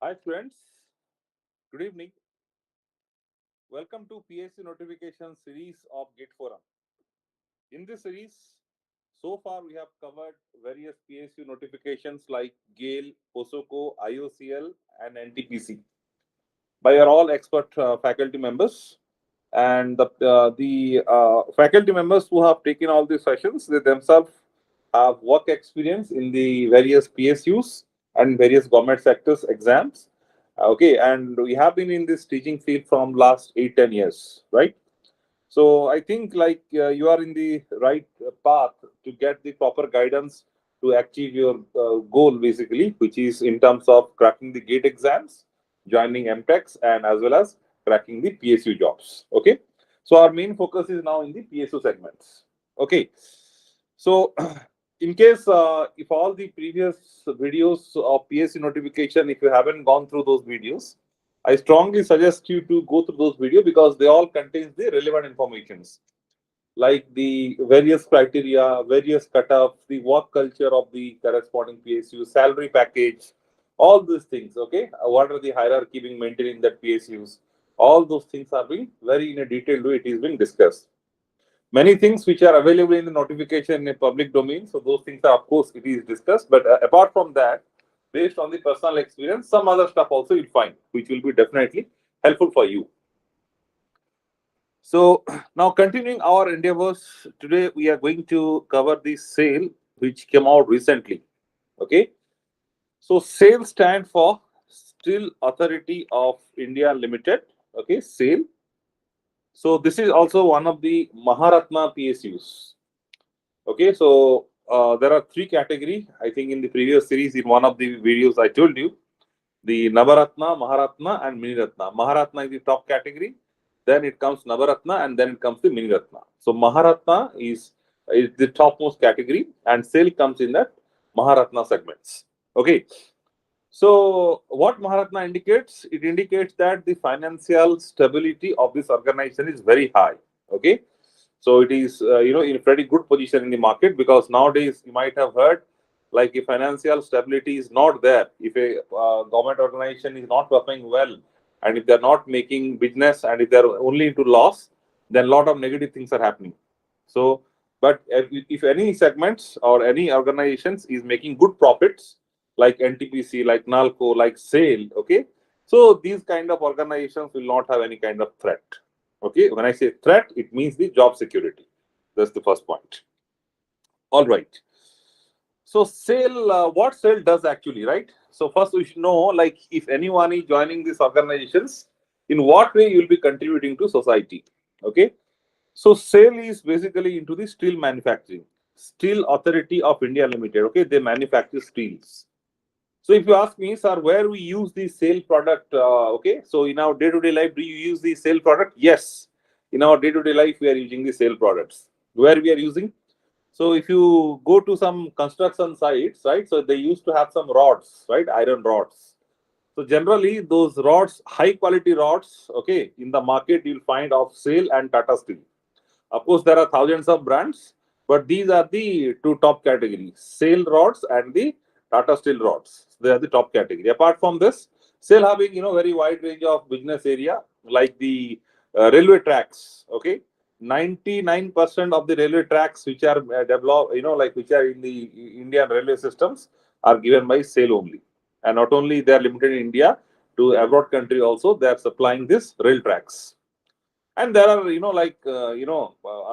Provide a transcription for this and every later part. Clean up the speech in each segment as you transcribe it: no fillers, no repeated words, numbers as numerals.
Hi friends, good evening. Welcome to PSC notification series of GATEFORUM. In this series, so far we have covered various PSU notifications like GALE, POSOCO, IOCL and NTPC by our all expert faculty members. And the faculty members who have taken all these sessions, they themselves have work experience in the various PSUs and various government sectors exams. Okay, and we have been in this teaching field from last 8-10 years, right? So I think like you are in the right path to get the proper guidance to achieve your goal basically, which is in terms of cracking the GATE exams, joining MTechs, and as well as cracking the PSU jobs. Okay, so our main focus is now in the PSU segments. Okay, so in case if all the previous videos of PSU notification, if you haven't gone through those videos, I strongly suggest you to go through those videos because they all contain the relevant informations like the various criteria, various cutoffs, the work culture of the corresponding PSU, salary package, all these things. Okay, what are the hierarchy being maintained in that PSUs? All those things are being very in a detailed way. It is being discussed. Many things which are available in the notification in a public domain. So those things are, of course, it is discussed. But apart from that, based on the personal experience, some other stuff also you'll find, which will be definitely helpful for you. So now continuing our endeavors, today we are going to cover the sale which came out recently. Okay. So SAIL stand for Steel Authority of India Limited. Okay, SAIL. So this is also one of the Maharatna PSUs. Okay, so there are three category. I think in the previous series, in one of the videos, I told you the Navaratna, Maharatna, and Miniratna. Maharatna is the top category. Then it comes Navaratna, and then it comes the Miniratna. So Maharatna is the topmost category, and sale comes in that Maharatna segments. Okay. So what Maharatna indicates? It indicates that the financial stability of this organization is very high. Okay, so it is in a pretty good position in the market because nowadays you might have heard like if financial stability is not there, if a government organization is not performing well, and if they're not making business and if they're only into loss, then a lot of negative things are happening. So, but if any segments or any organizations is making good profits, like NTPC, like NALCO, like SAIL, okay, so these kind of organizations will not have any kind of threat. Okay, when I say threat, it means the job security. That's the first point. All right. So SAIL, what SAIL does actually, right? So first we should know, like, if anyone is joining these organizations, in what way you will be contributing to society. Okay. So SAIL is basically into the steel manufacturing. Steel Authority of India Limited. Okay, they manufacture steels. So if you ask me, sir, where we use the SAIL product, okay, so in our day-to-day life, do you use the SAIL product? Yes. In our day-to-day life, we are using the SAIL products. Where we are using? So if you go to some construction sites, right, so they used to have some rods, right, iron rods. So generally, those rods, high quality rods, okay, in the market, you'll find of SAIL and Tata Steel. Of course, there are thousands of brands, but these are the two top categories: SAIL rods and the Tata Steel rods. They are the top category. Apart from this, SAIL having very wide range of business area like the railway tracks. Okay, 99% of the railway tracks which are developed, like which are in the Indian railway systems, are given by SAIL only. And not only they are limited in India, to abroad country also they are supplying this rail tracks. And there are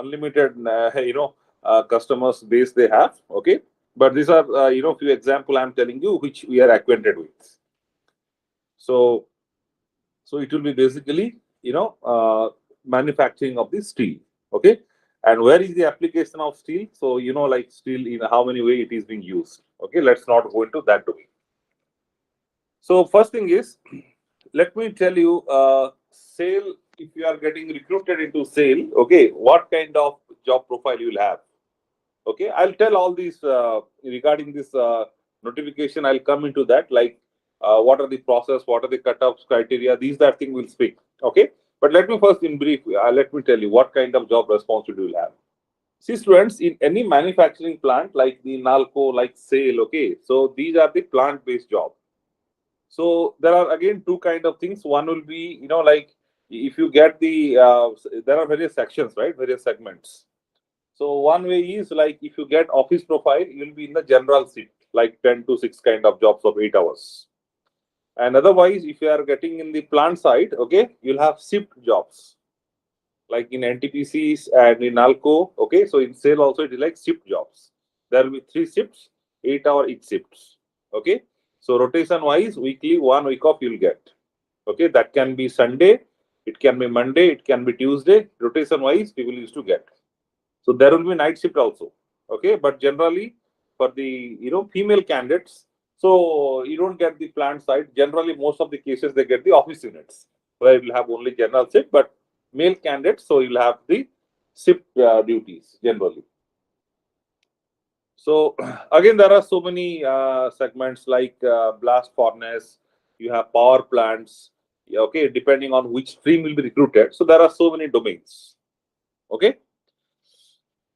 unlimited customers base they have. Okay, but these are few example I'm telling you which we are acquainted with. So so it will be basically manufacturing of the steel. Okay, and where is the application of steel? So like steel, in how many way it is being used. Okay, let's not go into that domain. So first thing is, let me tell you, SAIL, if you are getting recruited into SAIL, okay, what kind of job profile you will have. Okay, I'll tell all these regarding this notification. I'll come into that, like what are the process, what are the cutoffs, criteria, these that thing will speak. Okay, but let me first, in brief, let me tell you what kind of job responsibility you will have. See, students, in any manufacturing plant like the NALCO, like SAIL, okay, so these are the plant-based job. So there are again two kind of things. One will be, like if you get the, there are various sections, right? Various segments. So one way is like if you get office profile, you'll be in the general seat, like 10 to 6 kind of jobs of 8 hours. And otherwise, if you are getting in the plant side, okay, you'll have shift jobs like in NTPCs and in Alco. Okay, so in sale also it is like shift jobs. There will be 3 shifts, 8 hour each shifts. Okay, so rotation wise, weekly 1 week off you'll get. Okay, that can be Sunday, it can be Monday, it can be Tuesday. Rotation wise, people used to get. So there will be night shift also. Okay, but generally for the female candidates, so you don't get the plant side. Generally, most of the cases they get the office units where you'll have only general shift, but male candidates, so you'll have the shift duties generally. So again, there are so many segments like blast furnace. You have power plants. Yeah, okay, depending on which stream will be recruited. So there are so many domains. Okay.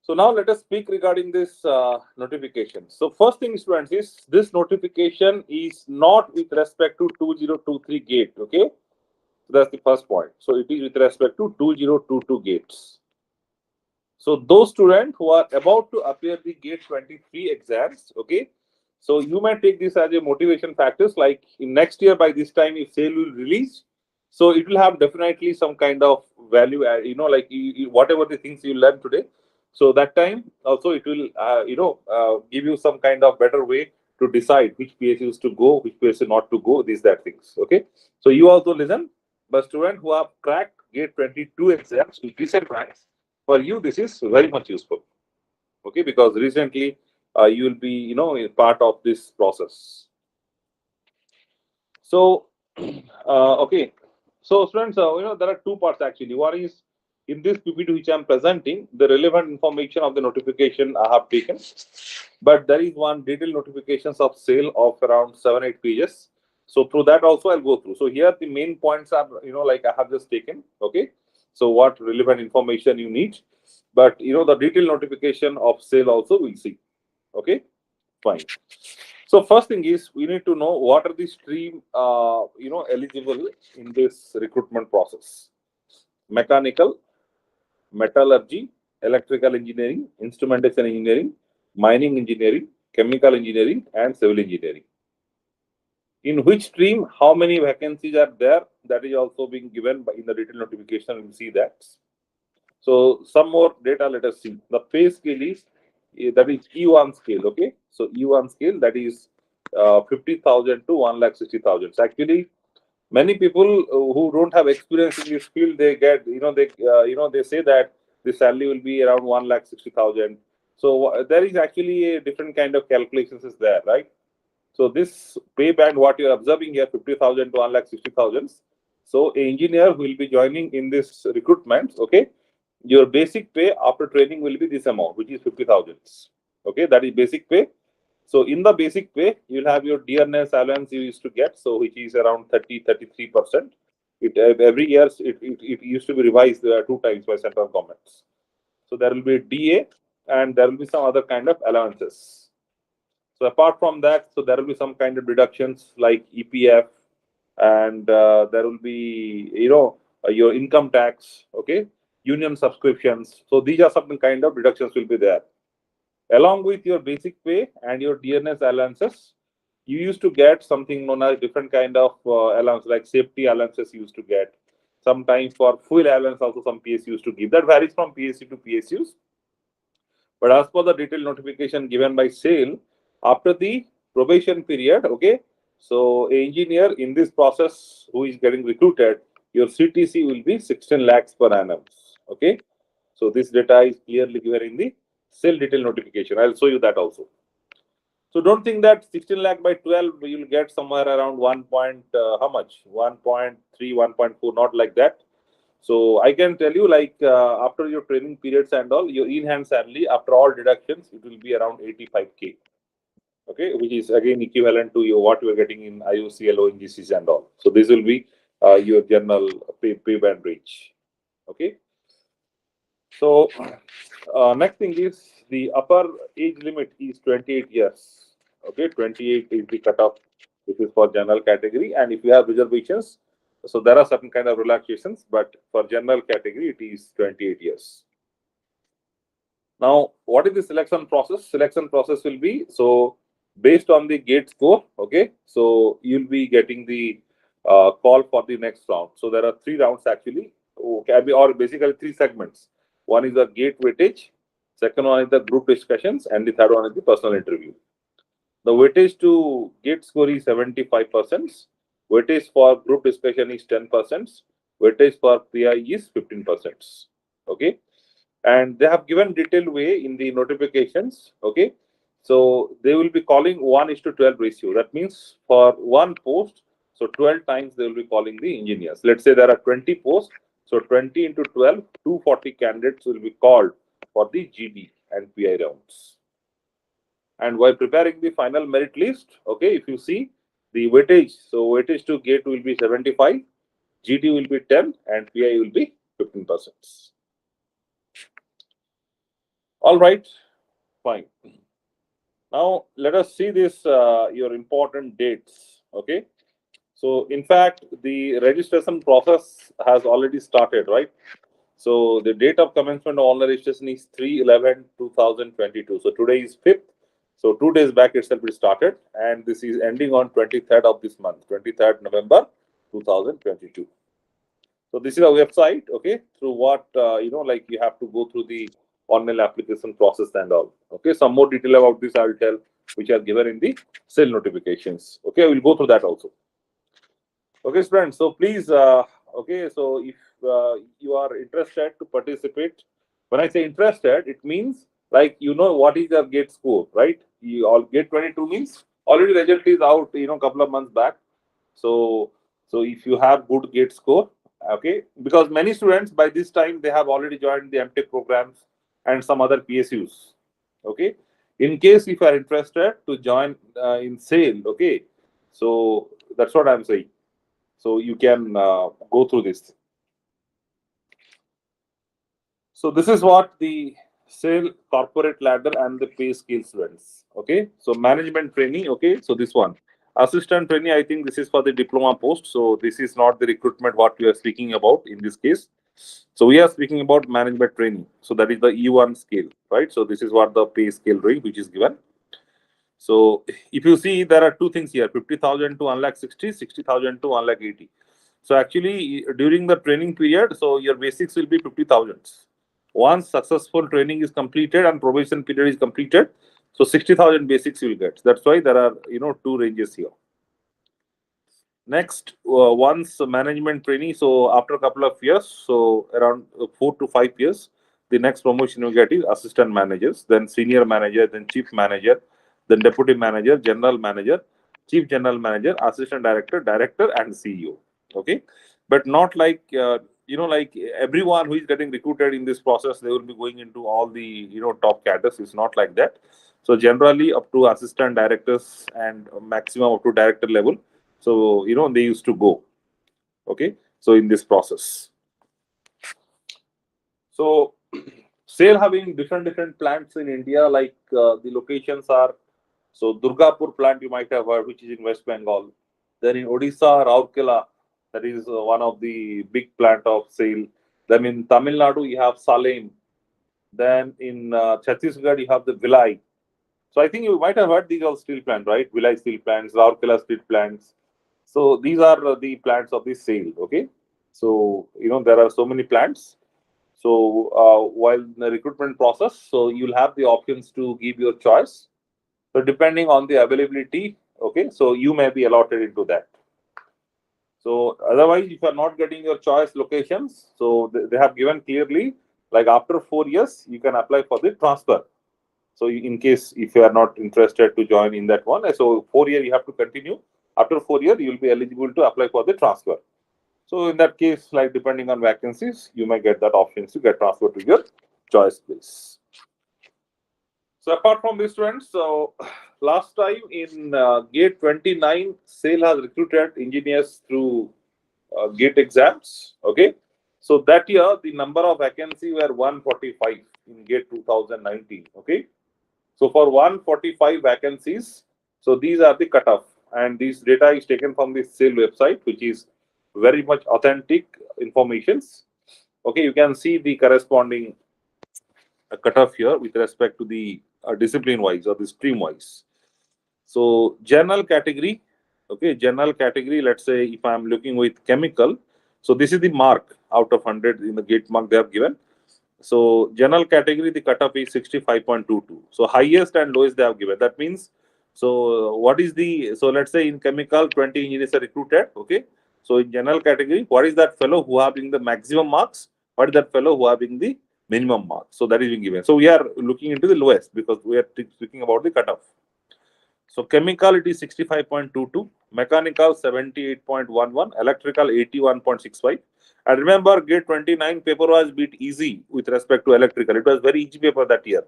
So now let us speak regarding this notification. So first thing, students, is this notification is not with respect to 2023 gate. Okay, so that's the first point. So it is with respect to 2022 gates. So those students who are about to appear the gate 23 exams, okay, so you might take this as a motivation factors. Like in next year by this time, if sale will release, so it will have definitely some kind of value. Like whatever the things you learn today. So that time also it will give you some kind of better way to decide which PSUs to go, which PSU not to go. These that things. Okay. So you also listen, but students who have cracked gate 22 exams with decent ranks, for you this is very much useful. Okay, because recently you will be a part of this process. So okay, so students, there are two parts actually. One is in this PPT which I am presenting, the relevant information of the notification I have taken, but there is one detailed notifications of sale of around 7-8 pages. So through that also I'll go through. So here the main points are like I have just taken. Okay, so what relevant information you need, but the detailed notification of sale also we'll see. Okay, fine. So first thing is we need to know what are the stream eligible in this recruitment process. Mechanical, metallurgy, electrical engineering, instrumentation engineering, mining engineering, chemical engineering, and civil engineering. In which stream, how many vacancies are there? That is also being given in the detailed notification. We'll see that. So some more data. Let us see. The pay scale is that is E1 scale. Okay, so E1 scale, that is 50,000 to 1,60,000. So actually, many people who don't have experience in this field, they get they say that the salary will be around 1,60,000. So there is actually a different kind of calculations is there, right? So this pay band, what you are observing here, 50,000 to 1,60,000. So an engineer who will be joining in this recruitment, okay, your basic pay after training will be this amount, which is 50,000. Okay, that is basic pay. So in the basic pay, you'll have your dearness allowance you used to get, so which is around 33%. It every year it used to be revised 2 times by central governments. So there will be DA and there will be some other kind of allowances. So apart from that, so there will be some kind of deductions like EPF, and there will be your income tax, okay, union subscriptions. So these are some kind of deductions will be there. Along with your basic pay and your dearness allowances, you used to get something known as different kind of allowance, like safety allowances you used to get. Sometimes for fuel allowance also some PSUs used to give. That varies from PSU to PSUs. But as per the detailed notification given by SAIL, after the probation period, okay, so an engineer in this process who is getting recruited, your CTC will be 16 lakhs per annum. Okay, so this data is clearly given in the SAIL detailed notification. I'll show you that also. So don't think that 16 lakh by 12 you'll get somewhere around 1 point how much 1.3 1.4, not like that. So I can tell you, like after your training periods and all, your in-hand salary after all deductions, it will be around 85K. Okay, which is again equivalent to your what you are getting in IOCL, ONGCs and all. So this will be your general pay band range. Okay. So next thing is the upper age limit is 28 years. Okay, 28 is the cutoff This is for general category, and if you have reservations, so there are certain kind of relaxations, but for general category, it is 28 years. Now, what is the selection process? Selection process will be, so based on the gate score, okay, so you'll be getting the call for the next round. So there are 3 rounds actually, okay, or basically 3 segments. One is the gate weightage, second one is the group discussions, and the third one is the personal interview. The weightage to gate score is 75%. Weightage for group discussion is 10%. Weightage for PI is 15%. Okay, and they have given detailed way in the notifications. Okay, so they will be calling 1:12 ratio. That means for one post, so 12 times they will be calling the engineers. Let's say there are 20 posts, so 20 into 12, 240 candidates will be called for the GD and PI rounds. And while preparing the final merit list, okay, if you see the weightage, so weightage to gate will be 75, GD will be 10, and PI will be 15%. All right, fine. Now let us see this your important dates. Okay, so in fact the registration process has already started, right? So the date of commencement of online registration is 3/11/2022. So today is 5th. So 2 days back itself it started, and this is ending on 23rd of this month, 23rd November 2022. So this is a website, okay, through what like you have to go through the online application process and all. Okay, some more detail about this I will tell, which are given in the sale notifications. Okay, I will go through that also. Okay, friends. So please, okay. So if you are interested to participate, when I say interested, it means like what is your gate score, right? You all gate 22 means already result is out, couple of months back. So if you have good gate score, okay, because many students by this time they have already joined the MTech programs and some other PSUs. Okay, in case if you are interested to join in sale, okay, so that's what I'm saying. So you can go through this. So this is what the sale corporate ladder and the pay scale students. Okay. So management trainee. Okay. So this one assistant trainee. I think this is for the diploma post. So this is not the recruitment what we are speaking about in this case. So we are speaking about management training. So that is the E1 scale, right? So this is what the pay scale range which is given. So if you see, there are 2 things here: 50,000 to 1,60,000, 60,000 to 1,80,000. So actually, during the training period, so your basics will be 50,000. Once successful training is completed and probation period is completed, so 60,000 basics you will get. That's why there are 2 ranges here. Next, once management trainee, so after a couple of years, so around 4 to 5 years, the next promotion you get is assistant managers, then senior manager, then chief manager, then deputy manager, general manager, chief general manager, assistant director, director, and CEO. Okay, but not like like everyone who is getting recruited in this process, they will be going into all the top cadres. It's not like that. So generally, up to assistant directors and maximum up to director level. So they used to go. Okay, so in this process. So sale having different plants in India, like the locations are, so Durgapur plant you might have heard, which is in West Bengal. Then in Odisha, Rourkela, that is one of the big plant of sale. Then in Tamil Nadu you have Salem. Then in Chhattisgarh you have the Vilai. So I think you might have heard these are steel plants, right? Vilai steel plants, Rourkela steel plants. So these are the plants of the sale. Okay, so there are so many plants. So while in the recruitment process, so you'll have the options to give your choice. So depending on the availability, okay, so you may be allotted into that. So otherwise, if you are not getting your choice locations, so they have given clearly, like after 4 years, you can apply for the transfer. So in case if you are not interested to join in that one, so 4 year you have to continue. After 4 year, you will be eligible to apply for the transfer. So in that case, like depending on vacancies, you may get that options to get transferred to your choice place. So apart from this, students, so last time in GATE 29, SAIL has recruited engineers through GATE exams. Okay, so that year the number of vacancies were 145 in GATE 2019. Okay, so for 145 vacancies, so these are the cutoff. and this data is taken from the SAIL website, which is very much authentic informations. Okay, you can see the corresponding cutoff here with respect to the discipline wise or the stream wise. So general category, okay, general category, let's say if I'm looking with chemical, so this is the mark out of 100 in the gate mark they have given. So general category, the cutoff is 65.22. So highest and lowest they have given. That means, so what is the, so let's say in chemical, 20 engineers are recruited, okay. So in general category, what is that fellow who having the maximum marks? What is that fellow who having the minimum marks? So that is being given. So we are looking into the lowest because we are speaking about the cutoff. So chemical it is 65.22, mechanical 78.11, electrical 81.65. And remember, GATE 29 paper was bit easy with respect to electrical. It was very easy paper that year.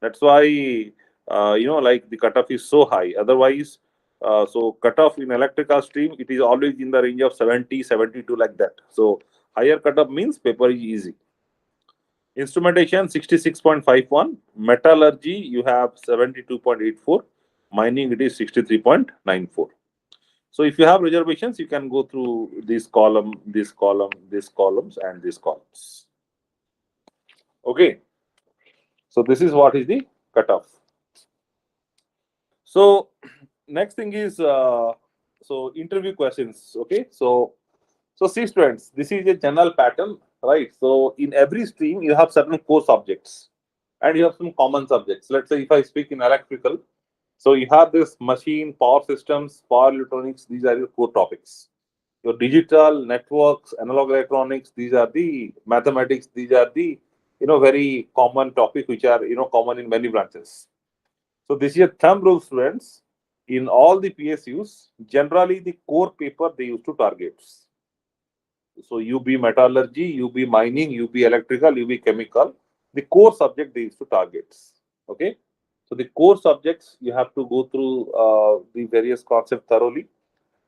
That's why like the cutoff is so high. Otherwise, so cutoff in electrical stream it is always in the range of 70, 72 like that. So higher cutoff means paper is easy. Instrumentation 66.51, metallurgy you have 72.84, mining it is 63.94. So if you have reservations, you can go through this column, this column, this columns, and these columns. Okay. So this is what is the cutoff. So next thing is so interview questions. Okay. So see students, this is a general pattern, right? So in every stream you have certain core subjects and you have some common subjects. Let's say if I speak in electrical, so you have this machine, power systems, power electronics, these are your core topics. Your digital, networks, analog electronics, these are the mathematics, these are the very common topic which are common in many branches. So this is a thumb rule, students. In all the PSUs, generally the core paper they used to target. So UB metallurgy, UB mining, UB electrical, UB chemical, the core subject they used to target. Okay. So the core subjects you have to go through the various concepts thoroughly.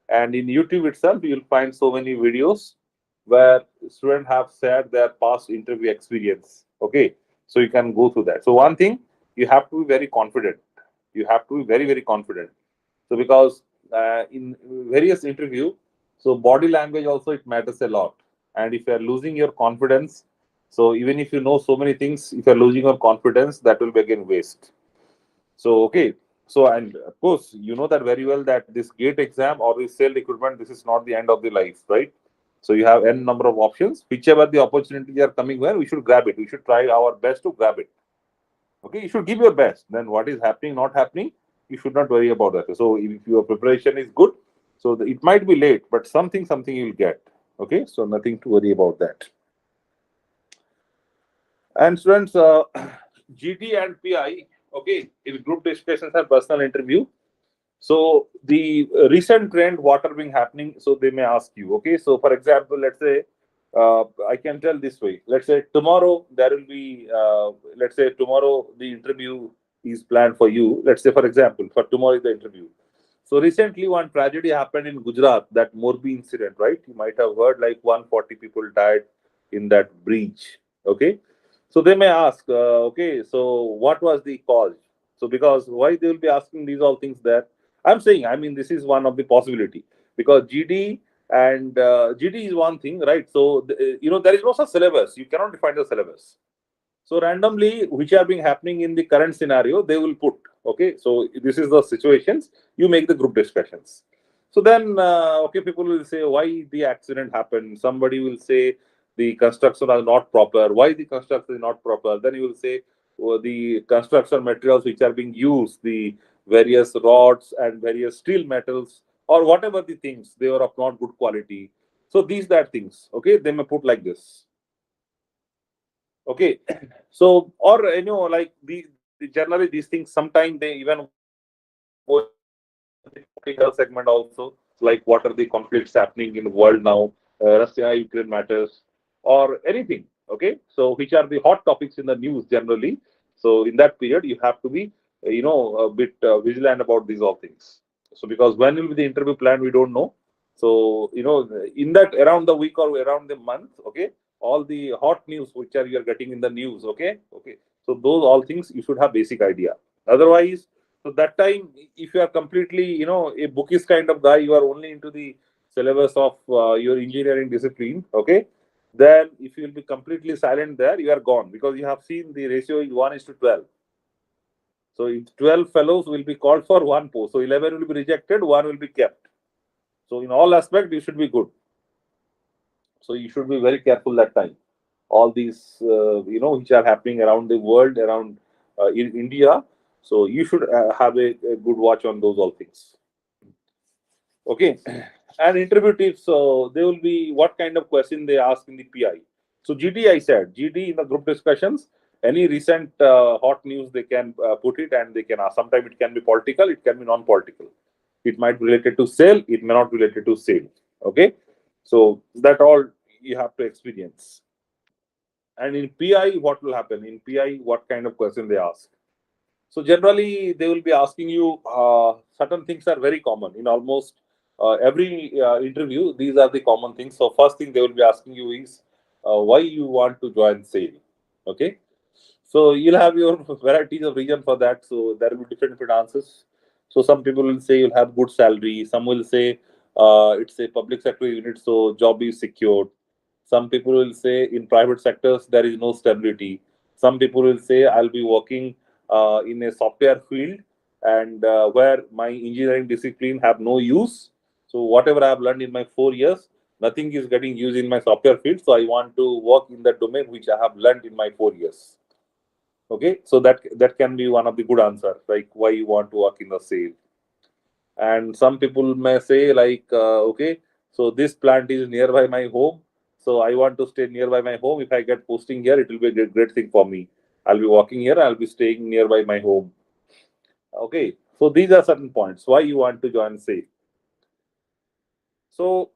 And in YouTube itself, you will find so many videos where students have shared their past interview experience. Okay. So you can go through that. So one thing, you have to be very confident. You have to be very, very confident. So because in various interview, so body language also it matters a lot. And if you are losing your confidence, so even if you know so many things, if you are losing your confidence, that will be again waste. So okay. So and of course, you know that very well that this GATE exam or this SAIL recruitment, this is not the end of the life, right? So you have n number of options. Whichever the opportunities are coming where, we should grab it. We should try our best to grab it. Okay, you should give your best. Then what is happening, not happening, you should not worry about that. So if your preparation is good, so it might be late, but something you'll get. Okay, so nothing to worry about that. And students, GT and PI, okay, in group discussions and personal interview. So the recent trend, what are being happening? So they may ask you, okay. So for example, let's say I can tell this way. Let's say tomorrow there will be, let's say tomorrow the interview is planned for you. Let's say for example, for tomorrow is the interview. So recently one tragedy happened in Gujarat, that Morbi incident, right? You might have heard like 140 people died in that breach. Okay. So they may ask, okay, so what was the cause? So because why they will be asking these all things there? I'm saying, I mean, this is one of the possibility because GD and GD is one thing, right? So there is no such syllabus. You cannot define the syllabus. So randomly, which are being happening in the current scenario, they will put. Okay, so this is the situations. You make the group discussions. So then, okay, people will say why the accident happened. Somebody will say the construction are not proper. Why the construction is not proper? Then you will say the construction materials which are being used, the various rods and various steel metals or whatever the things, they are of not good quality. So these that things. Okay, they may put like this. Okay, so or like generally these things sometimes they even go in the political segment also, like what are the conflicts happening in the world now, Russia Ukraine matters or anything. Okay, so which are the hot topics in the news generally. So in that period you have to be a bit vigilant about these all things. So because when will be the interview plan, we don't know. So in that around the week or around the month, okay, all the hot news which are you are getting in the news. Okay, so those all things you should have basic idea. Otherwise, So that time, if you are completely, a bookish kind of guy, you are only into the syllabus of your engineering discipline, okay? Then if you will be completely silent there, you are gone, because you have seen the ratio is 1:12. So if 12 fellows will be called for one post, so 11 will be rejected, one will be kept. So in all aspects, you should be good. So you should be very careful that time. All these, which are happening around the world, around in India. So you should have a good watch on those all things. Okay. And interview tips. So they will be what kind of question they ask in the PI. So GD, I said GD in the group discussions. Any recent hot news they can put it, and they can ask. Sometimes it can be political, it can be non-political. It might be related to sale, it may not be related to sale. Okay. So that all you have to experience. And in PI, what will happen? In PI, what kind of question they ask? So generally, they will be asking you certain things are very common in almost every interview. These are the common things. So first thing they will be asking you is why you want to join sale. Okay. So you'll have your varieties of reason for that. So there will be different answers. So some people will say you'll have good salary. Some will say it's a public sector unit, so job is secured. Some people will say in private sectors there is no stability. Some people will say I'll be working in a software field, and where my engineering discipline have no use. So whatever I have learned in my 4 years, nothing is getting used in my software field. So I want to work in the domain which I have learned in my 4 years. Okay, so that can be one of the good answers, like why you want to work in the sale. And some people may say like, okay, so this plant is nearby my home, so I want to stay nearby my home. If I get posting here, it will be a great thing for me. I'll be working here, I'll be staying nearby my home. Okay, so these are certain points why you want to join sale. So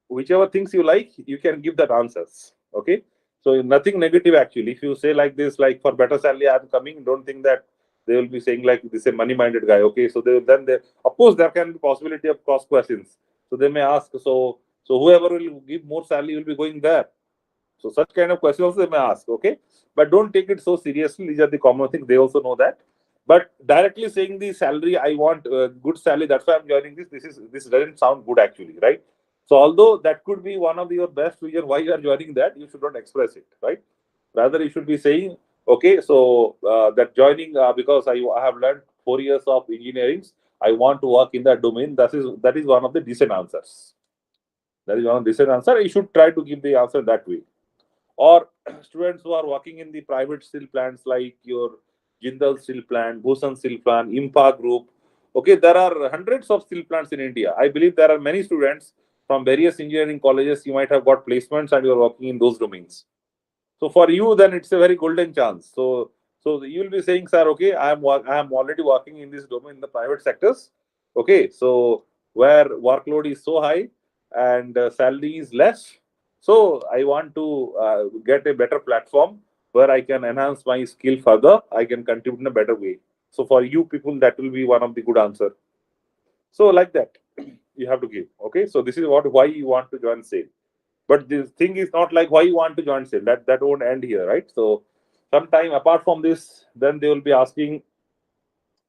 whichever things you like, you can give that answers. Okay, so nothing negative actually. If you say like this, like for better salary I'm coming, don't think that they will be saying like this is a money minded guy. Okay, so then they, of course there can be possibility of cross questions. So they may ask, so whoever will give more salary will be going there. So such kind of questions they may ask. Okay, but don't take it so seriously. These are the common things, they also know that. But directly saying the salary, I want good salary, that's why I'm joining this, this doesn't sound good actually, right? So although that could be one of your best reason why you are joining that, you should not express it, right? Rather, you should be saying, okay, so that joining because I have learned 4 years of engineering, I want to work in that domain. That is one of the decent answers. That is one of the decent answer. You should try to give the answer that way. Or students who are working in the private steel plants like your Jindal Steel Plant, Bhushan Steel Plant, Impa Group. Okay, there are hundreds of steel plants in India. I believe there are many students from various engineering colleges. You might have got placements and you are working in those domains. So for you, then it's a very golden chance. So you will be saying, sir, okay, I am already working in this domain in the private sectors. Okay, so where workload is so high and salary is less, so I want to get a better platform where I can enhance my skill further. I can contribute in a better way. So for you people, that will be one of the good answer. So like that, you have to give. Okay, so this is why you want to join sale. But this thing is not like why you want to join sale. That won't end here, right? So sometime apart from this, then they will be asking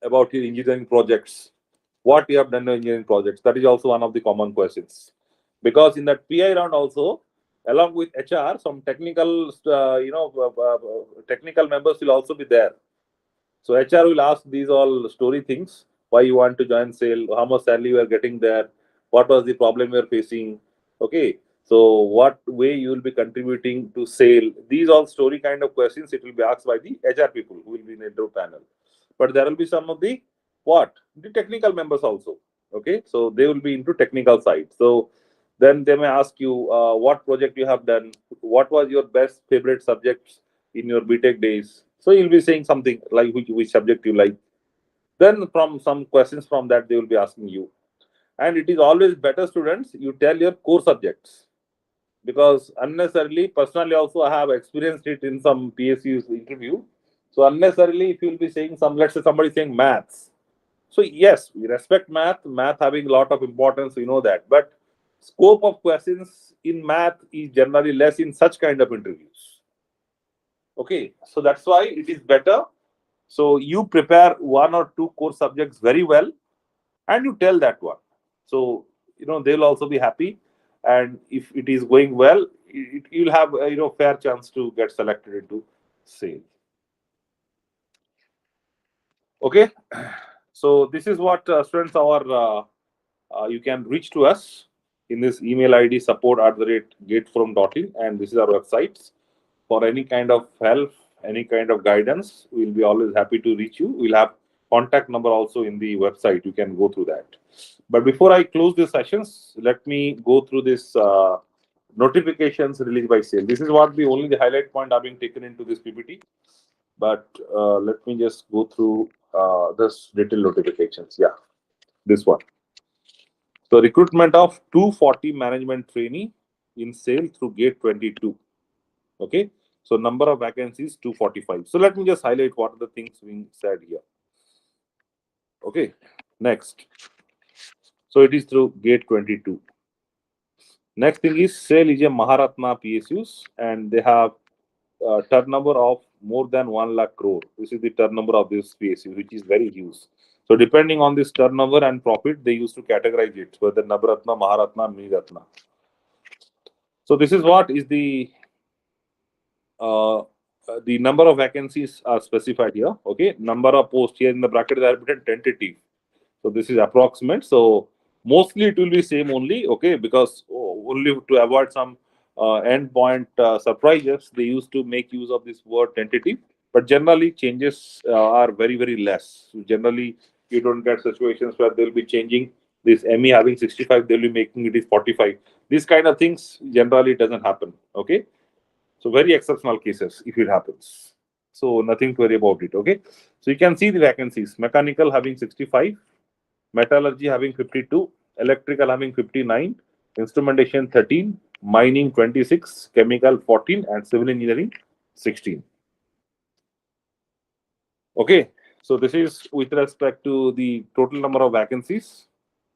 about your engineering projects, what you have done in engineering projects. That is also one of the common questions, because in that PI round also, along with HR, some technical technical members will also be there. So HR will ask these all story things: why you want to join sale, how much salary you are getting there, what was the problem you are facing. Okay, so what way you will be contributing to sale. These all story kind of questions it will be asked by the HR people who will be in the interview panel. But there will be some of the what the technical members also. Okay, so they will be into technical side. So then they may ask you what project you have done, what was your best favorite subjects in your BTech days. So you'll be saying something like which subject you like. Then from some questions from that they will be asking you. And it is always better, students, you tell your core subjects, because unnecessarily, personally also I have experienced it in some PSU's interview. So unnecessarily, if you will be saying some, let's say somebody saying maths. So yes, we respect math having a lot of importance, we know that. But scope of questions in math is generally less in such kind of interviews. Okay, so that's why it is better. So you prepare one or two core subjects very well, and you tell that one. So they'll also be happy, and if it is going well, you'll have fair chance to get selected into sales. Okay, so this is what students you can reach to us in this email ID support@gateforum.in, and this is our websites. For any kind of help, any kind of guidance, we'll be always happy to reach you. We'll have contact number also in the website. You can go through that. But before I close the sessions, let me go through this notifications released by sale. This is what only the highlight point are being taken into this PPT. But let me just go through this detailed notifications. Yeah, this one. So recruitment of 240 management trainee in sale through gate 22. Okay. So number of vacancies 245. So let me just highlight what are the things being said here. Okay. Next. So it is through gate 22. Next thing is sale is a Maharatna PSUs, and they have turnover of more than 1 lakh crore. This is the turnover of this PSU, which is very huge. So depending on this turnover and profit, they used to categorize it, whether Navratna, Maharatna, Miniratna. So this is what is the number of vacancies are specified here. Okay, number of posts here in the bracket they are written tentative. So this is approximate. So mostly it will be same only. Okay, because only to avoid some endpoint surprises, they used to make use of this word tentative. But generally changes are very less. So generally, you don't get situations where they'll be changing this ME having 65, they'll be making it is 45. These kind of things generally doesn't happen. Okay. So very exceptional cases if it happens. So nothing to worry about it. Okay. So you can see the vacancies. Mechanical having 65, metallurgy having 52, electrical having 59, instrumentation 13, mining 26, chemical 14, and civil engineering 16. Okay. So this is with respect to the total number of vacancies,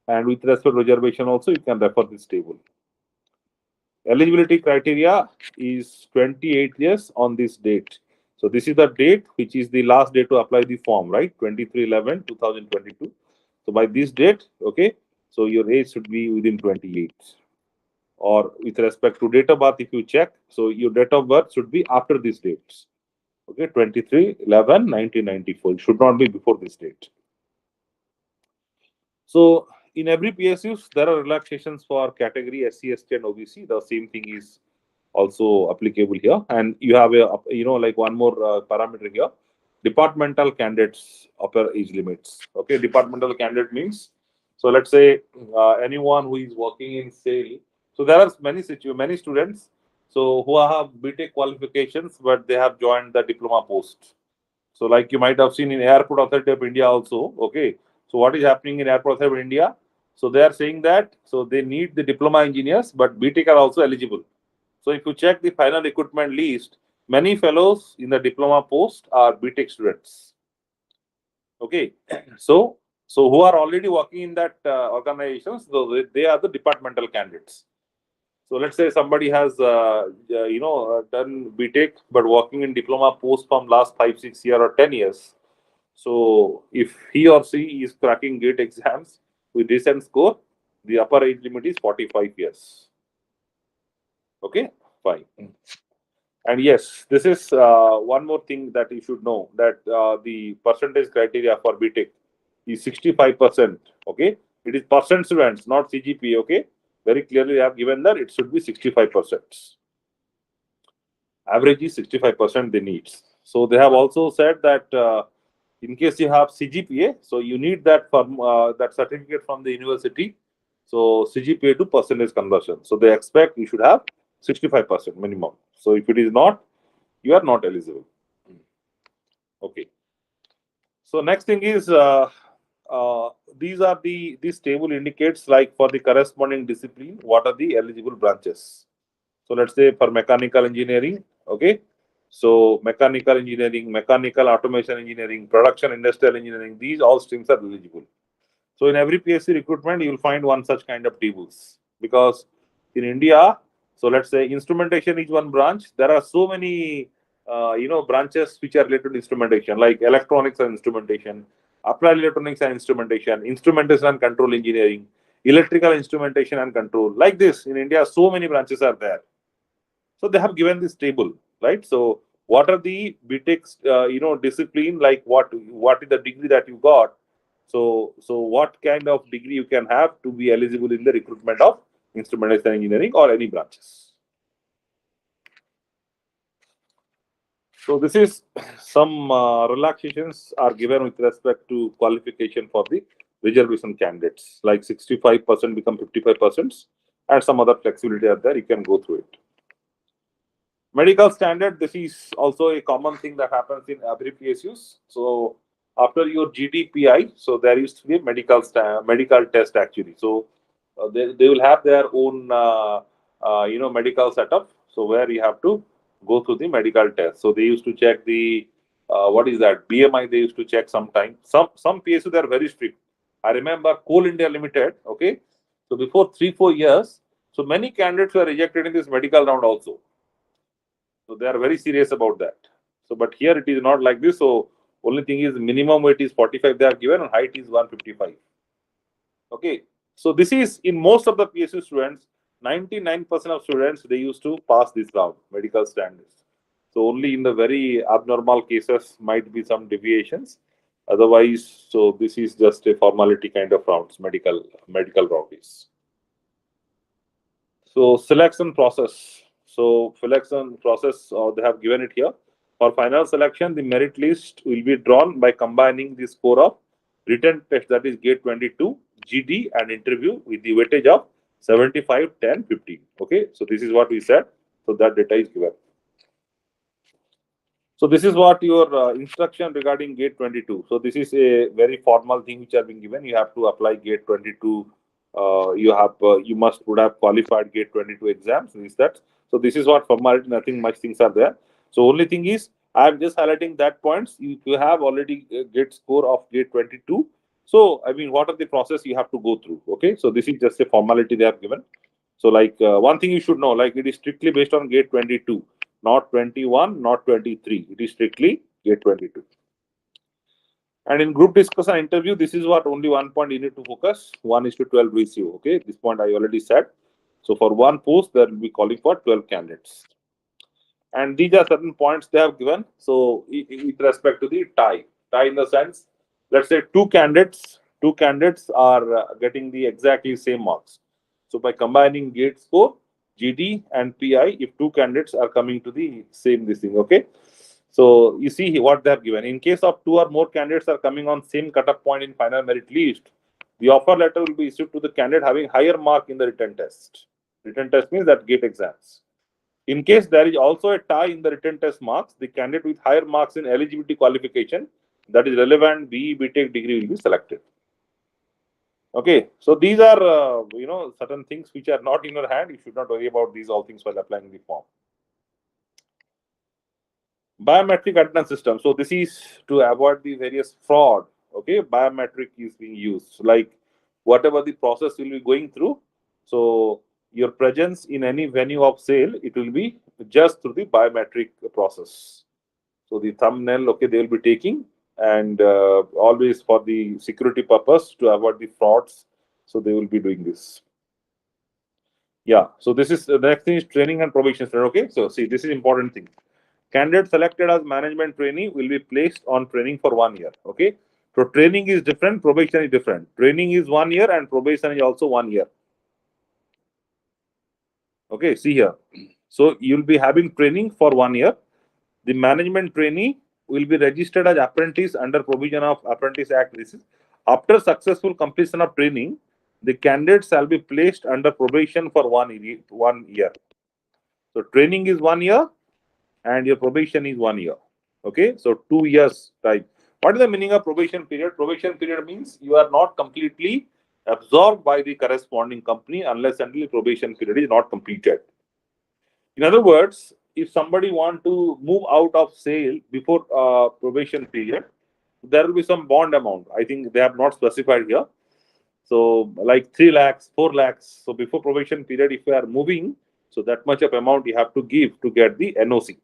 and with respect to reservation also, you can refer this table. Eligibility criteria is 28 years on this date. So this is the date which is the last day to apply the form, right? 23/11/2022. So by this date, okay, so your age should be within 28. Or with respect to date of birth, if you check, so your date of birth should be after these dates. Okay, 23/11/1994. It should not be before this date. So in every PSUs, there are relaxations for category SC, ST, and OBC. The same thing is also applicable here. And you have a like one more parameter here: departmental candidates upper age limits. Okay, departmental candidate means, so let's say anyone who is working in sale. So there are many students so who have BTech qualifications, but they have joined the diploma post. So like you might have seen in Airport Authority of India also. Okay, so what is happening in Airport Authority of India? So they are saying that so they need the diploma engineers, but BTech are also eligible. So if you check the final recruitment list, many fellows in the diploma post are BTech students. Okay, so who are already working in that organizations, so they are the departmental candidates. So let's say somebody has done BTech but working in diploma post from last 5, 6 years or 10 years. So if he or she is cracking GATE exams with decent score, the upper age limit is 45 years. Okay, fine. And yes, this is one more thing that you should know, that the percentage criteria for BTech is 65%. Okay, it is percent students, not CGPA. Okay, very clearly they have given that it should be 65%. Average is 65% they need. So they have also said that in case you have CGPA, so you need that from that certificate from the university. So CGPA to percentage conversion. So they expect you should have 65% minimum. So if it is not, you are not eligible. Okay. So next thing is these are this table indicates, like, for the corresponding discipline, what are the eligible branches. So let's say for mechanical engineering, okay. So mechanical engineering, mechanical automation engineering, production industrial engineering, these all streams are eligible. So in every PSC recruitment, you will find one such kind of tables, because in India, so let's say instrumentation is one branch. There are so many branches which are related to instrumentation, like electronics and instrumentation, applied electronics and instrumentation, instrumentation and control engineering, electrical instrumentation and control. Like this, in India, so many branches are there. So they have given this table, right? So what are the BTEC's, discipline? Like what is the degree that you got? So what kind of degree you can have to be eligible in the recruitment of instrumentation engineering or any branches? So this is some relaxations are given with respect to qualification for the reservation candidates, like 65% become 55%, and some other flexibility are there. You can go through it. Medical standard, this is also a common thing that happens in every PSUs. So after your GDPI, so there used to be a medical test actually. So they will have their own medical setup. So where you have to go through the medical test. So they used to check the what is that BMI? They used to check sometime. Some PSU they are very strict. I remember Coal India Limited. Okay, so before 3-4 years, so many candidates were rejected in this medical round also. So they are very serious about that. So, but here it is not like this. So only thing is minimum weight is 45 they are given and height is 155. Okay. So this is in most of the PSU students, 99% of students, they used to pass this round, medical standards. So only in the very abnormal cases might be some deviations. Otherwise, so this is just a formality kind of rounds, medical round is. So selection process. So selection process, they have given it here. For final selection, the merit list will be drawn by combining the score of written test, that is GATE 22, GD, and interview with the weightage of 75, 10, 15. Okay, so this is what we said. So that data is given. So this is what your instruction regarding GATE 22. So this is a very formal thing which have been given. You have to apply GATE 22. You would have qualified GATE 22 exams. Is that? So this is what formality. Nothing much things are there. So only thing is I am just highlighting that points. You have already GATE score of GATE 22. So I mean, what are the process you have to go through? Okay. So this is just a formality they have given. So like one thing you should know, like it is strictly based on GATE 22. Not 21, not 23. It is strictly GATE 22. And in group discussion interview, this is what only one point you need to focus. 1:12 ratio. Okay, this point I already said. So for one post, there will be calling for 12 candidates. And these are certain points they have given. So with respect to the tie in the sense, let's say two candidates are getting the exactly same marks. So by combining GATE score, GD and PI, if two candidates are coming to the same this thing, okay. So you see what they have given. In case of two or more candidates are coming on same cutoff point in final merit list, the offer letter will be issued to the candidate having higher mark in the written test. Written test means that GATE exams. In case there is also a tie in the written test marks, the candidate with higher marks in eligibility qualification, that is relevant BE BTech degree, will be selected. Okay, so these are certain things which are not in your hand. You should not worry about these all things while applying the form. Biometric attendance system. So this is to avoid the various fraud. Okay, biometric is being used. Like whatever the process will be going through. So your presence in any venue of sale, it will be just through the biometric process. So the thumbnail, okay, they will be taking, and always for the security purpose to avoid the frauds. So they will be doing this. Yeah. So this is the next thing is training and probation. Okay. So see, this is important thing. Candidate selected as management trainee will be placed on training for 1 year. Okay. So training is different, probation is different. Training is 1 year and probation is also 1 year. Okay, see here. So you'll be having training for 1 year. The management trainee will be registered as apprentice under provision of Apprentice Act. This is after successful completion of training, the candidate shall be placed under probation for 1 year. So training is 1 year and your probation is 1 year. Okay, so 2 years time. What is the meaning of probation period? Probation period means you are not completely absorbed by the corresponding company unless until probation period is not completed. In other words, if somebody want to move out of sale before probation period, there will be some bond amount. I think they have not specified here. So like 3 lakhs, 4 lakhs. So before probation period, if you are moving, so that much of amount you have to give to get the NOC.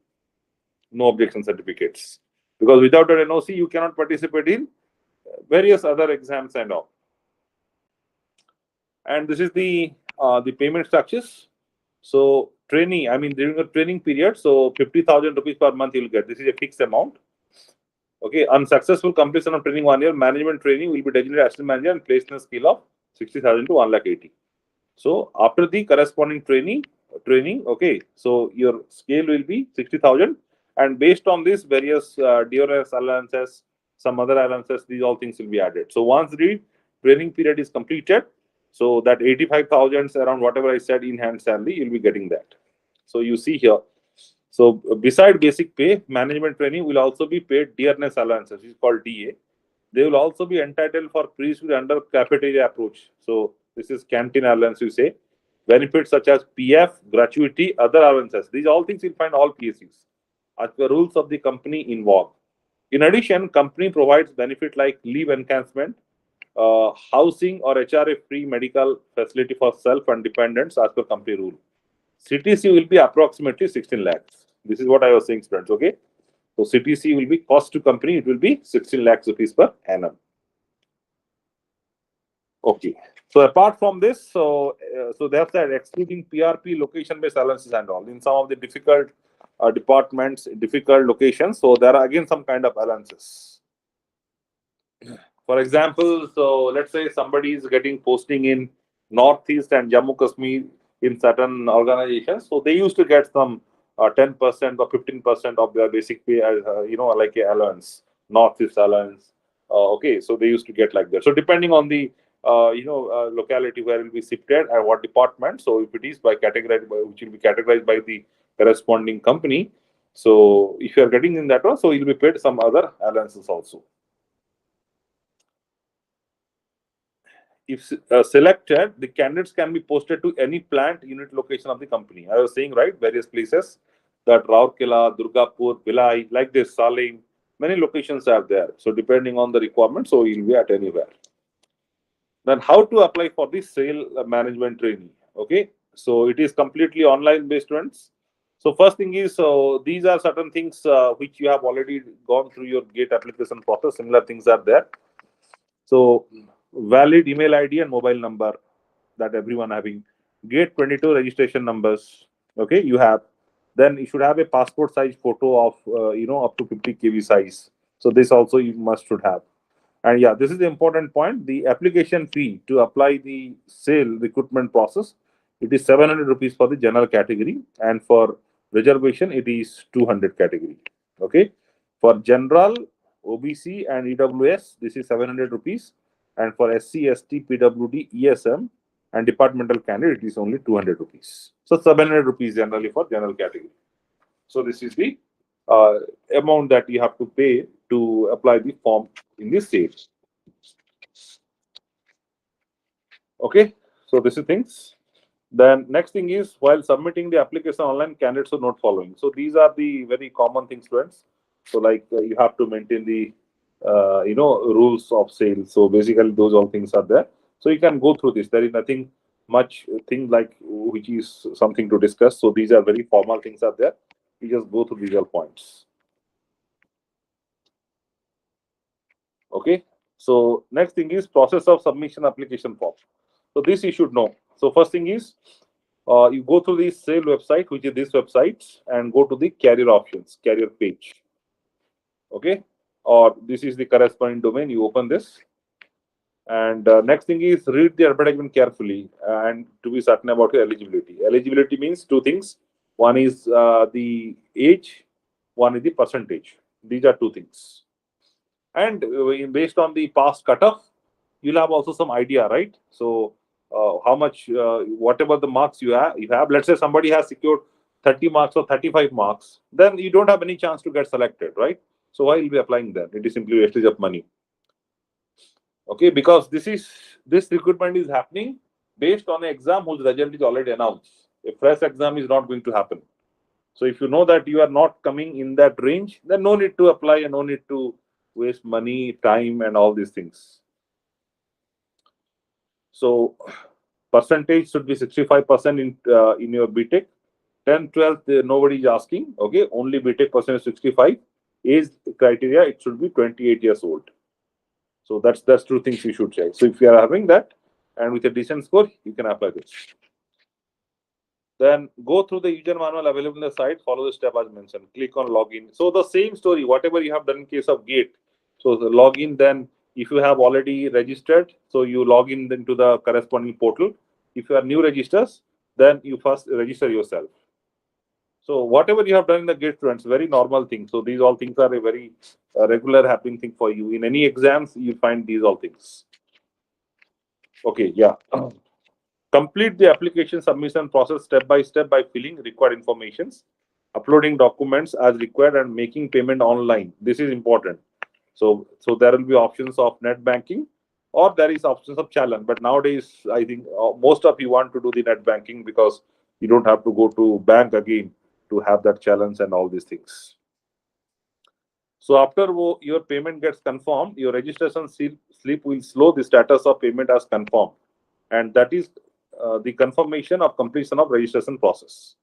no objection certificates. Because without an NOC, you cannot participate in various other exams and all. And this is the payment structures. So trainee, I mean during a training period, so 50,000 rupees per month you will get. This is a fixed amount. Okay, unsuccessful completion of training 1 year, management trainee will be designated assistant manager and placed in a scale of 60,000 to 1,80,000. So after the corresponding training, okay, so your scale will be 60,000, and based on this, various DRS allowances, some other allowances, these all things will be added. So once the training period is completed, so that 85,000 around whatever I said in hand salary, you'll be getting that. So you see here. So beside basic pay, management training will also be paid dearness allowances, which is called DA. They will also be entitled for preschool under cafeteria approach. So this is canteen allowance, you say. Benefits such as PF, gratuity, other allowances. These all things you'll find all PSUs as per rules of the company involved. In addition, company provides benefit like leave enhancement, housing or HRA-free medical facility for self and dependents as per company rule. CTC will be approximately 16 lakhs. This is what I was saying, students. Okay. So CTC will be cost to company. It will be 16 lakhs rupees per annum. Okay. So apart from this, so they have said excluding PRP location-based allowances and all in some of the difficult departments, difficult locations. So there are again some kind of allowances. For example, so let's say somebody is getting posting in Northeast and Jammu Kashmir in certain organizations. So they used to get some 10% or 15% of their basic pay as like a allowance, Northeast allowance. Okay, so they used to get like that. So depending on the locality where it will be shifted and what department. So if it is by categorized, which will be categorized by the corresponding company. So if you are getting in that one, so you'll be paid some other allowances also. If selected, the candidates can be posted to any plant unit location of the company. I was saying, right, various places that Rourkela, Durgapur, Bhilai, like this, Salim, many locations are there. So depending on the requirement, so you'll be at anywhere. Then how to apply for the sale management training? Okay, so it is completely online based, students. So first thing is, so these are certain things which you have already gone through your GATE application process. Similar things are there. So valid email ID and mobile number that everyone having. GATE 22 registration numbers. Okay, you have. Then you should have a passport size photo of up to 50 kb size. So this also you should have. And yeah, this is the important point. The application fee to apply the sale recruitment process, it is 700 rupees for the general category, and for reservation it is 200 category. Okay, for general, OBC and EWS, this is 700 rupees, and for SC, ST, PWD, ESM and departmental candidate, it is only 200 rupees. So 700 rupees generally for general category. So this is the amount that you have to pay to apply the form in this stage. Okay, so this is things. Then next thing is, while submitting the application online, candidates are not following. So these are the very common things, students. So like you have to maintain the rules of sale. So basically those all things are there. So you can go through this. There is nothing much thing like which is something to discuss. So these are very formal things are there. You just go through these all points. Okay. So next thing is process of submission application form. So this you should know. So first thing is you go to the sale website, which is this website, and go to the career options, career page. Okay. Or this is the corresponding domain. You open this. And next thing is read the advertisement carefully and to be certain about your eligibility. Eligibility means two things. One is the age, one is the percentage. These are two things. And based on the past cutoff, you'll have also some idea, right? So how much, whatever the marks you have, let's say somebody has secured 30 marks or 35 marks, then you don't have any chance to get selected, right? So why will be applying that? It is simply wastage of money. Okay, because this recruitment is happening based on an exam whose result is already announced. A fresh exam is not going to happen. So if you know that you are not coming in that range, then no need to apply and no need to waste money, time, and all these things. So percentage should be 65% in your BTech, 10th, 12th, nobody is asking. Okay, only BTech person is 65. Age criteria, it should be 28 years old. So that's two things you should check. So if you are having that and with a decent score, you can apply this. Then go through the user manual available in the site, follow the step as mentioned, click on login. So the same story, whatever you have done in case of GATE. So the login, then if you have already registered, so you log in into the corresponding portal. If you are new registers, then you first register yourself. So whatever you have done in the GATE students, very normal thing. So these all things are a very regular happening thing for you. In any exams, you find these all things. Okay, yeah. Complete the application submission process step by step by filling required informations, uploading documents as required, and making payment online. This is important. So there will be options of net banking, or there is options of challenge. But nowadays, I think most of you want to do the net banking because you don't have to go to bank again to have that challenge and all these things. So after your payment gets confirmed, your registration slip will show the status of payment as confirmed, and that is the confirmation of completion of registration process.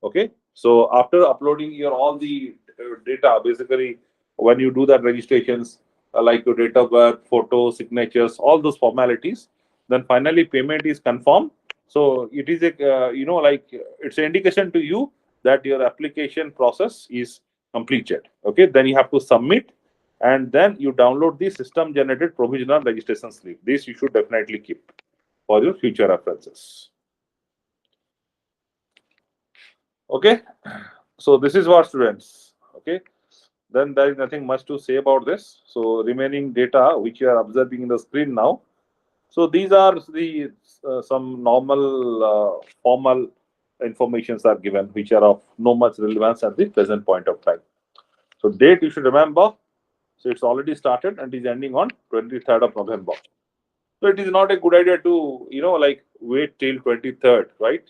Okay, so after uploading your all the data, basically when you do that registrations, like your date of birth, photo, signatures, all those formalities, then finally payment is confirmed. So it is a like it's an indication to you that your application process is completed. Okay, then you have to submit, and then you download the system generated provisional registration slip. This you should definitely keep for your future references. Okay, so this is what students. Okay, then there is nothing much to say about this. So remaining data which you are observing in the screen now. So these are the some normal formal informations are given which are of no much relevance at the present point of time. So date you should remember. So it's already started and is ending on 23rd of November. So it is not a good idea to like wait till 23rd, right?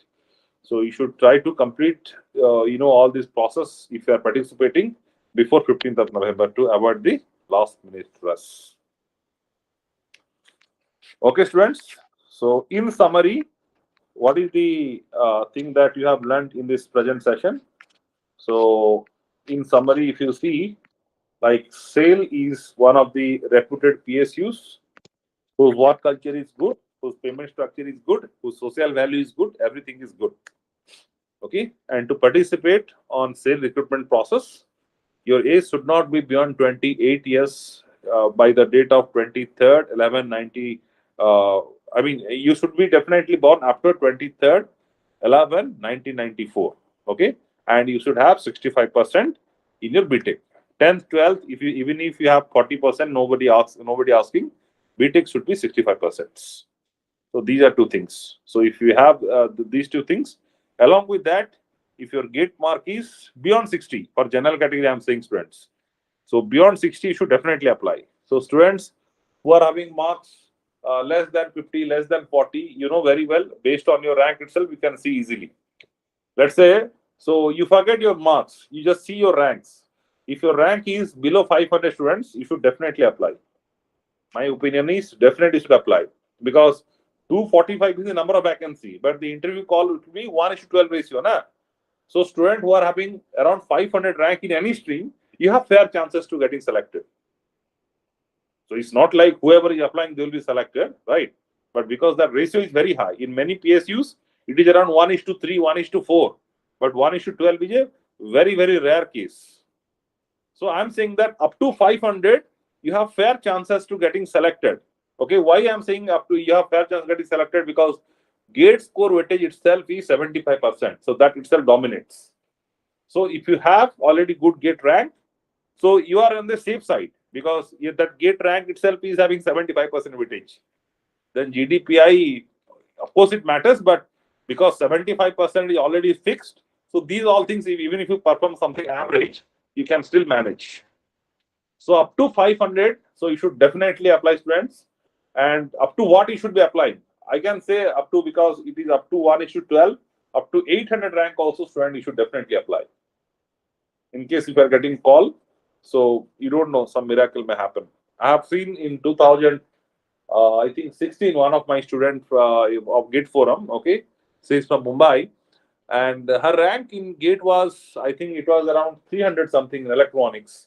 So you should try to complete all this process if you are participating before 15th of November to avoid the last minute rush. Okay, students. So in summary, what is the thing that you have learned in this present session? So in summary, if you see, like SAIL is one of the reputed PSUs whose work culture is good, whose payment structure is good, whose social value is good, everything is good. Okay, and to participate on SAIL recruitment process, your age should not be beyond 28 years by the date of 23rd 1190. I mean, you should be definitely born after 23rd 11 1994. Okay, and you should have 65% in your BTech. 10th 12th, if you even if you have 40%, nobody asking, BTech should be 65%. So these are two things. So if you have these two things, along with that, if your gate mark is beyond 60 for general category, I'm saying students. So beyond 60, you should definitely apply. So students who are having marks less than 50, less than 40, you know very well, based on your rank itself, you can see easily. Let's say, so you forget your marks, you just see your ranks. If your rank is below 500 students, you should definitely apply. My opinion is definitely should apply because 245 is the number of vacancy, but the interview call would be 1:12 ratio. Na? So students who are having around 500 rank in any stream, you have fair chances to getting selected. So it's not like whoever is applying, they will be selected, right? But because the ratio is very high, in many PSUs, it is around 1:3, 1:4. But 1:12 is a very, very rare case. So I'm saying that up to 500, you have fair chances to getting selected. Okay, why I'm saying up to you have fair chance getting selected? Because gate score weightage itself is 75%. So that itself dominates. So if you have already good gate rank, so you are on the safe side because that gate rank itself is having 75% weightage. Then GDPI, of course, it matters, but because 75% is already fixed, so these all things, even if you perform something average, you can still manage. So up to 500, so you should definitely apply, students. And up to what you should be applying? I can say up to, because it is up to 1:12, up to 800 rank also, student, you should definitely apply. In case if you are getting call, so you don't know, some miracle may happen. I have seen in 2000, I think 16, one of my students of GATEFORUM, okay, says from Mumbai, And her rank in GATE was, I think it was around 300 something in electronics.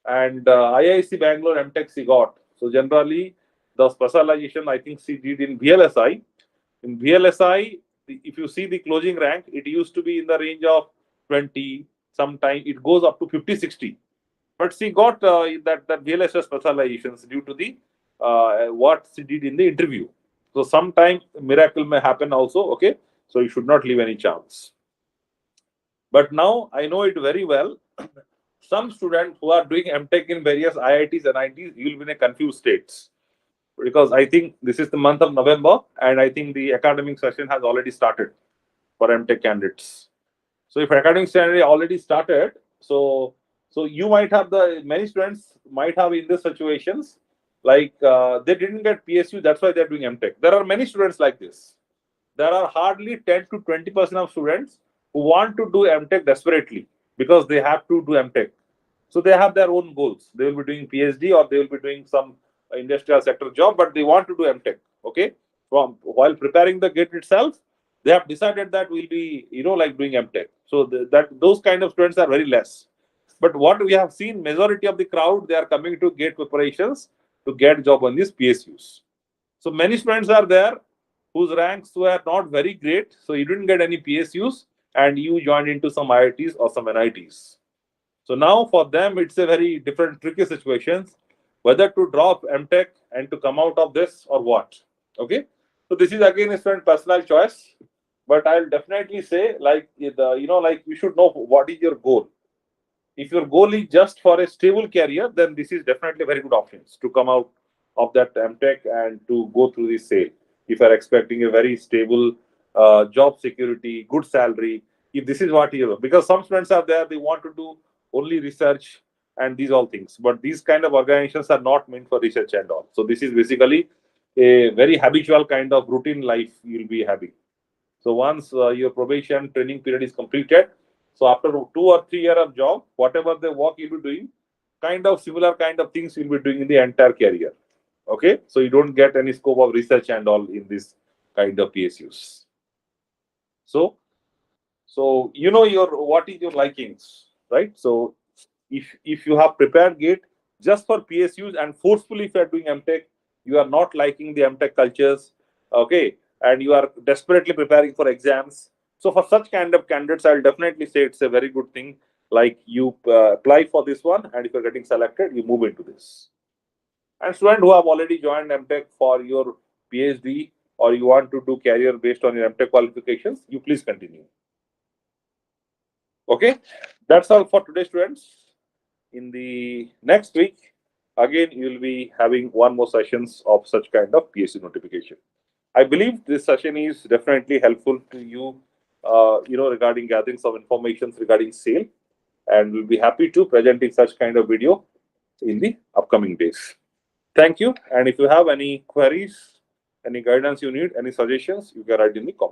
And IIC Bangalore MTech she got. So generally, the specialization I think she did in VLSI. In VLSI, if you see the closing rank, it used to be in the range of 20. Sometime it goes up to 50, 60. But she got that VLSI specializations due to the what she did in the interview. So sometime miracle may happen also. Okay, so you should not leave any chance. But now I know it very well. Some students who are doing MTech in various IITs and IITs, you will be in a confused state, because I think this is the month of November and I think the academic session has already started for MTech candidates. So if academic session already started, so you might have many students might have in these situations like they didn't get PSU, that's why they're doing MTech. There are many students like this. There are hardly 10 to 20% of students who want to do MTech desperately because they have to do MTech. So they have their own goals. They will be doing PhD or they will be doing some industrial sector job, but they want to do MTech. Okay. While preparing the GATE itself, they have decided that we'll be, like doing MTech. So those kind of students are very less. But what we have seen, majority of the crowd, they are coming to GATE preparations to get job on these PSUs. So many students are there whose ranks were not very great. So you didn't get any PSUs and you joined into some IITs or some NITs. So now for them, it's a very different, tricky situations, whether to drop MTech and to come out of this or what. Okay. So this is again a student personal choice, but I'll definitely say like, like you should know what is your goal. If your goal is just for a stable career, then this is definitely very good options to come out of that MTech and to go through this sale. If you are expecting a very stable job security, good salary, if this is what you, because some students are there, they want to do only research and these all things, but these kind of organizations are not meant for research and all. So this is basically a very habitual kind of routine life you'll be having. So once your probation training period is completed, so after 2 or 3 years of job, whatever the work you'll be doing, kind of similar kind of things you'll be doing in the entire career. Okay, so you don't get any scope of research and all in this kind of PSUs. So you know what is your likings, right? So if you have prepared GATE just for PSUs and forcefully if you are doing MTech, you are not liking the MTech cultures, okay, and you are desperately preparing for exams. So for such kind of candidates, I'll definitely say it's a very good thing. Like you apply for this one, and if you're getting selected, you move into this. And students who have already joined MTech for your PhD or you want to do career based on your MTech qualifications, you please continue. Okay, that's all for today, students. In the next week, again, you will be having one more sessions of such kind of PSC notification. I believe this session is definitely helpful to you, regarding gathering some information regarding sale, and we'll be happy to presenting such kind of video in the upcoming days. Thank you. And if you have any queries, any guidance you need, any suggestions, you can write in the comments.